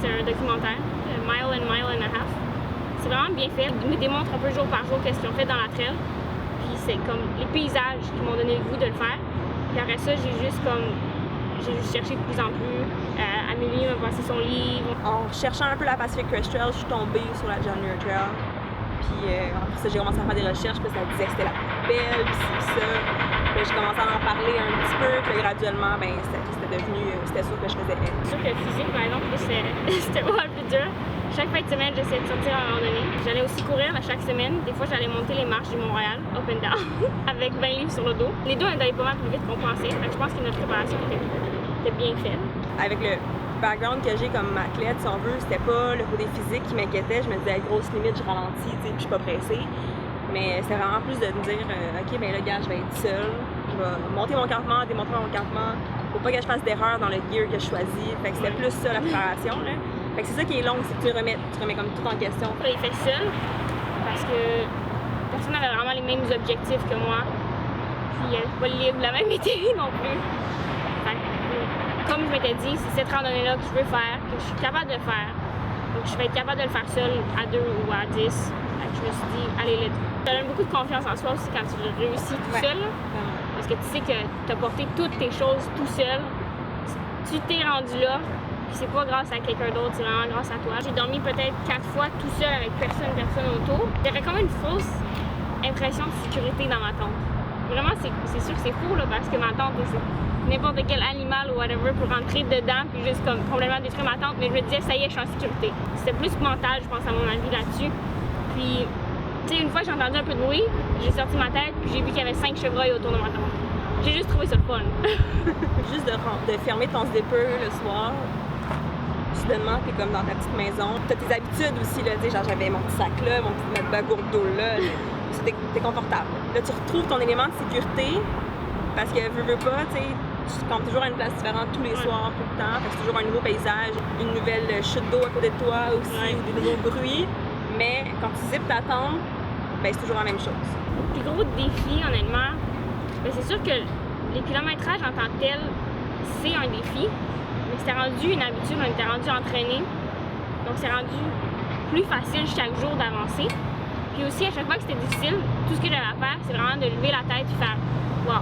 c'est un documentaire, Mile and a Half. C'est vraiment bien fait. Ils me démontrent un peu jour par jour qu'est-ce qu'ils ont fait dans la trail. Puis c'est comme les paysages qui m'ont donné le goût de le faire. Puis après ça, j'ai juste cherché de plus en plus. Amélie m'a passé son livre. En cherchant un peu la Pacific Crest Trail, je suis tombée sur la John Muir Trail. Puis après ça, j'ai commencé à faire des recherches, puis ça disait que c'était la plus belle, puis c'est ça. Puis j'ai commencé à en parler un petit peu, puis graduellement, ben, c'était devenu, c'était sûr que je faisais. C'est sûr que le physique, par exemple, c'était vraiment le plus dur. Chaque fin de semaine, j'essayais de sortir en randonnée. J'allais aussi courir chaque semaine. Des fois, j'allais monter les marches du Mont-Royal, up and down, avec 20 livres sur le dos. Les deux, on allait pas mal plus vite qu'on pensait. Fait que je pense que notre préparation était bien faite. Avec le background que j'ai comme athlète, si on veut, c'était pas le côté physique qui m'inquiétait. Je me disais, grosse limite, je ralentis, puis je suis pas pressée. Mais c'était vraiment plus de me dire, OK, ben là, gars, je vais être seule. Je vais monter mon campement, démontrer mon campement. Faut pas que je fasse d'erreur dans le gear que je choisis. Fait que c'était plus ça, la préparation, là. Fait que c'est ça qui est long, c'est que tu remets comme tout en question. Je l'ai fait seule parce que personne n'avait vraiment les mêmes objectifs que moi. Puis elle n'est pas libre de la même été non plus. Fait que, comme je m'étais dit, c'est cette randonnée-là que je veux faire, que je suis capable de faire. Donc je vais être capable de le faire seule à 2 ou à 10. Fait que je me suis dit, allez, let's go. Ça donne beaucoup de confiance en soi aussi quand tu réussis tout seul. Parce que tu sais que tu as porté toutes tes choses tout seul. Tu t'es rendu là. Puis c'est pas grâce à quelqu'un d'autre, c'est vraiment grâce à toi. J'ai dormi peut-être 4 fois tout seul avec personne autour. J'avais comme une fausse impression de sécurité dans ma tente. Vraiment, c'est sûr que c'est fou là, parce que ma tente, c'est n'importe quel animal ou whatever pour rentrer dedans puis juste comme complètement détruire ma tente. Mais je me disais, ça y est, je suis en sécurité. C'était plus mental, je pense, à mon avis là-dessus. Puis, tu sais, une fois j'ai entendu un peu de bruit, j'ai sorti ma tête puis j'ai vu qu'il y avait 5 chevreuils autour de ma tente. J'ai juste trouvé ça le fun. Juste de fermer ton zipper le soir. Soudainement, t'es comme dans ta petite maison. T'as tes habitudes aussi, là, genre j'avais mon petit sac là, ma bagourde d'eau là. T'es confortable. Là, tu retrouves ton élément de sécurité parce que veux pas, tu campes toujours à une place différente tous les soirs, tout le temps. Fait que c'est toujours un nouveau paysage, une nouvelle chute d'eau à côté de toi aussi, ou des nouveaux bruits. Mais quand tu zippes ta tente, ben c'est toujours la même chose. Le plus gros défi, honnêtement, ben, c'est sûr que les kilométrages en tant que tel, c'est un défi. Mais c'était rendu une habitude, on était rendu entraîné. Donc c'est rendu plus facile chaque jour d'avancer. Puis aussi, à chaque fois que c'était difficile, tout ce que j'avais à faire, c'est vraiment de lever la tête et faire wow,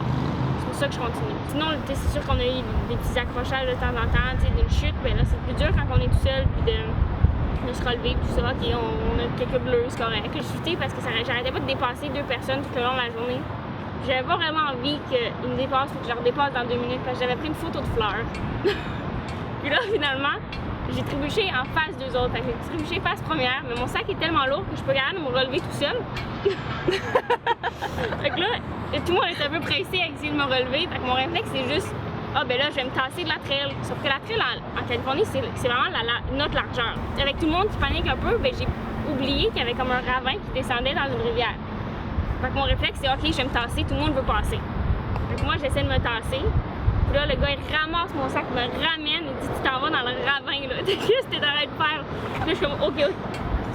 c'est pour ça que je continue. Sinon, c'est sûr qu'on a eu des petits accrochages de temps en temps, d'une chute, mais là c'est plus dur quand on est tout seul, puis de se relever, tout ça. Ok, on a quelques bleus, c'est correct. Je chutais parce que j'arrêtais pas de dépasser 2 personnes tout le long de la journée. J'avais pas vraiment envie qu'ils me dépassent ou que je leur dépasse dans 2 minutes parce que j'avais pris une photo de fleurs. Puis là, finalement, j'ai trébuché en face d'eux autres. J'ai trébuché face première, mais mon sac est tellement lourd que je suis pas capable de me relever tout seul. Fait que là, tout le monde est un peu pressé à essayer de me relever. Fait que mon réflexe, c'est juste, ben là, je vais me tasser de la trail. Sauf que la trail en Californie, c'est vraiment notre largeur. Avec tout le monde qui panique un peu, ben j'ai oublié qu'il y avait comme un ravin qui descendait dans une rivière. Fait que mon réflexe, c'est ok, je vais me tasser, tout le monde veut passer. Fait que moi, j'essaie de me tasser. Puis là, le gars, il ramasse mon sac, me ramène, il dit tu t'en vas dans le ravin, là. Qu'est-ce que t'es en train de faire? Puis là, je suis comme ok,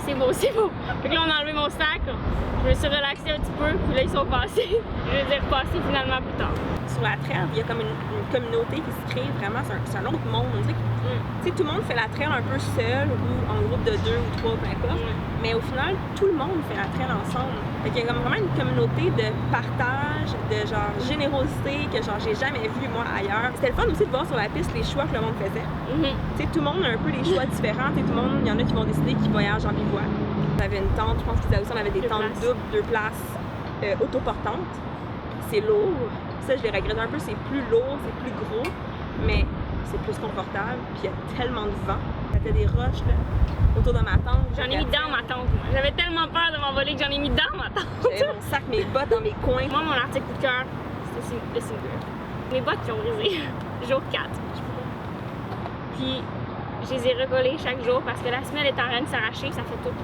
c'est beau. Fait que là, on a enlevé mon sac, je me suis relaxée un petit peu, puis là, ils sont passés. Je les ai repassés finalement plus tard. Sur la trail, il y a comme une communauté qui se crée vraiment, c'est un autre monde. Tu sais, tout le monde fait la trail un peu seul ou en groupe de 2 ou 3, peu importe. Mais au final, tout le monde fait la trail ensemble. Fait qu'il y a comme vraiment une communauté de partage, de genre générosité que genre j'ai jamais vu moi ailleurs. C'était le fun aussi de voir sur la piste les choix que le monde faisait. Tu sais, tout le monde a un peu des choix différents. Tout le monde, il y en a qui vont décider qu'ils voyagent en bivouac. On avait une tente, je pense qu'ils aussi on avait des tentes doubles, 2 places autoportantes. C'est lourd. Ça, je les regrette un peu, c'est plus lourd, c'est plus gros, mais c'est plus confortable. Puis il y a tellement de vent. C'était des roches là, autour de ma tente. J'en ai mis dans ma tente. J'avais tellement peur de m'envoler que j'en ai mis dans ma tente. J'avais mon sac, mes bottes dans mes coins. Moi, mon article coup de cœur, c'était le Singer. Mes bottes qui ont brisé. Jour 4. Puis, je les ai recollées chaque jour parce que la semelle est en train de s'arracher, ça fait tout.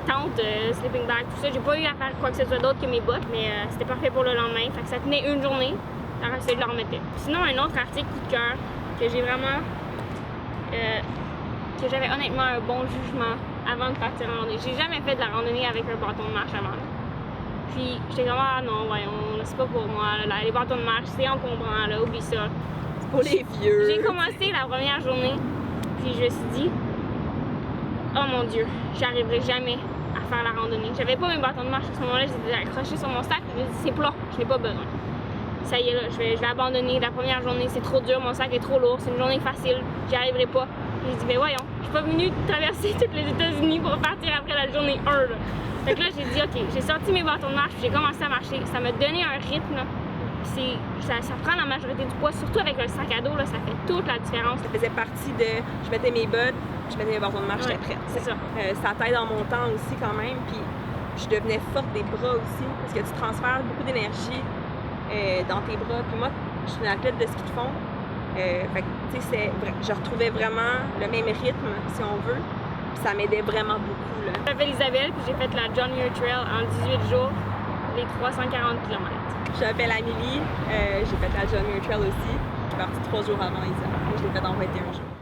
Tente, sleeping bag, tout ça. J'ai pas eu à faire quoi que ce soit d'autre que mes bottes, mais c'était parfait pour le lendemain. Fait que ça tenait une journée, le reste je le remettais. Sinon, un autre article coup de cœur que j'ai vraiment. Que j'avais honnêtement un bon jugement avant de partir en randonnée. J'ai jamais fait de la randonnée avec un bâton de marche avant. Puis j'étais comme ah non, voyons, c'est pas pour moi. Là, les bâtons de marche, c'est encombrant, là, oublie ça. C'est pour les vieux. J'ai commencé la première journée, puis je me suis dit, oh mon Dieu, j'arriverai jamais à faire la randonnée. J'avais pas mes bâtons de marche à ce moment-là, j'étais accrochée sur mon sac, je me suis dit, c'est plat, je n'ai pas besoin. Ça y est, là, je vais abandonner. La première journée, c'est trop dur, mon sac est trop lourd, c'est une journée facile, j'y arriverai pas. J'ai dit, mais voyons, je suis pas venue traverser tous les États-Unis pour partir après la journée 1. Là. Fait que là, j'ai dit, OK, j'ai sorti mes bâtons de marche, j'ai commencé à marcher. Ça m'a donné un rythme. Ça prend la majorité du poids, surtout avec un sac à dos, là, ça fait toute la différence. Ça faisait partie de. Je mettais mes bottes, je mettais mes bâtons de marche, j'étais prête. C'est ça. Ça t'aide en montant aussi quand même, puis je devenais forte des bras aussi, parce que tu transfères beaucoup d'énergie dans tes bras. Puis moi, je suis une athlète de ski de fond. Fait que, tu sais, je retrouvais vraiment le même rythme, si on veut, puis ça m'aidait vraiment beaucoup. Là. Je m'appelle Isabelle, puis j'ai fait la John Muir Trail en 18 jours, les 340 km. Je m'appelle Amélie, j'ai fait la John Muir Trail aussi. Je suis partie 3 jours avant Isa. Je l'ai faite en 21 jours.